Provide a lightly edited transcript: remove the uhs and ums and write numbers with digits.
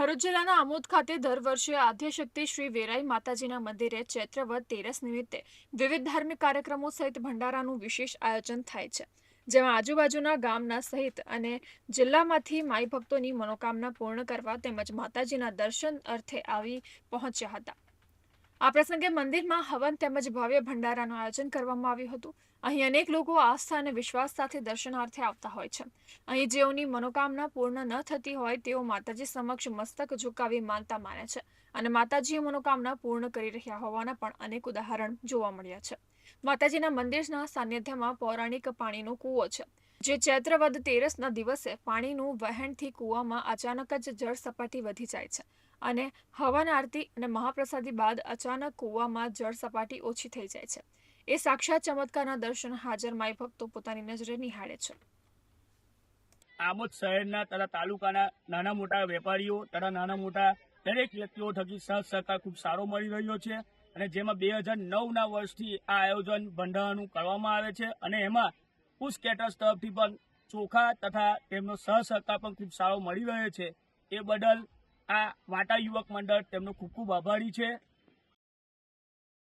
ભરૂચ જિલ્લાના આમોદ ખાતે દર વર્ષે આદ્યશક્તિ શ્રી વેરાઈ માતાજીના મંદિરે ચૈત્ર વદ તેરસ નિમિત્તે વિવિધ ધાર્મિક કાર્યક્રમો સહિત ભંડારાનું વિશેષ આયોજન થાય છે, જેમાં આજુબાજુના ગામના સહિત અને જિલ્લામાંથી માઈ ભક્તોની મનોકામના પૂર્ણ કરવા તેમજ માતાજીના દર્શન અર્થે આવી પહોંચ્યા હતા। આ પ્રસંગે મંદિરમાં હવન તેમજ ભવ્ય ભંડારાનું આયોજન કરવામાં આવ્યું હતું। અહીં અનેક લોકો આસ્થા અને વિશ્વાસ સાથે દર્શનાર્થે આવતા હોય છે। અહીં જેઓની મનોકામના પૂર્ણ ન થતી હોય તેઓ માતાજી સમક્ષ મસ્તક ઝુકાવી માનતા માને છે અને માતાજીએ મનોકામના પૂર્ણ કરી રહ્યા હોવાના પણ અનેક ઉદાહરણ જોવા મળ્યા છે। માતાજીના મંદિરના સાનિધ્યમાં પૌરાણિક પાણીનો કૂવો છે, જે ચૈત્ર વદ તેરસના દિવસે પાણીનું વહેણથી કૂવામાં અચાનક જ જળ સપાટી વધી જાય છે અને હવન આરતી અને મહાપ્રસાદી બાદ અચાનક કૂવામાં જળ સપાટી ઓછી થઈ જાય છે। એ સાક્ષાત ચમત્કારના દર્શન હાજર માઈ ભક્તો પોતાની નજરે નિહાળે છે। આમોદ શહેરના તથા તાલુકાના નાના મોટા વેપારીઓ તથા નાના મોટા દરેક વ્યક્તિઓ થકી સહ સહકાર ખૂબ સારો મળી રહ્યો છે અને જેમાં 2009ના વર્ષથી આ આયોજન ભંડારાનું કરવામાં આવે છે અને એમાં પુશ કેટર્સ તરફથી પણ ચોખા તથા તેમનો સહ સહકાર પણ ખૂબ સારો મળી રહ્યો છે। એ બદલ આ વાટા યુવક મંડળ તેમનો ખૂબ ખૂબ આભારી છે।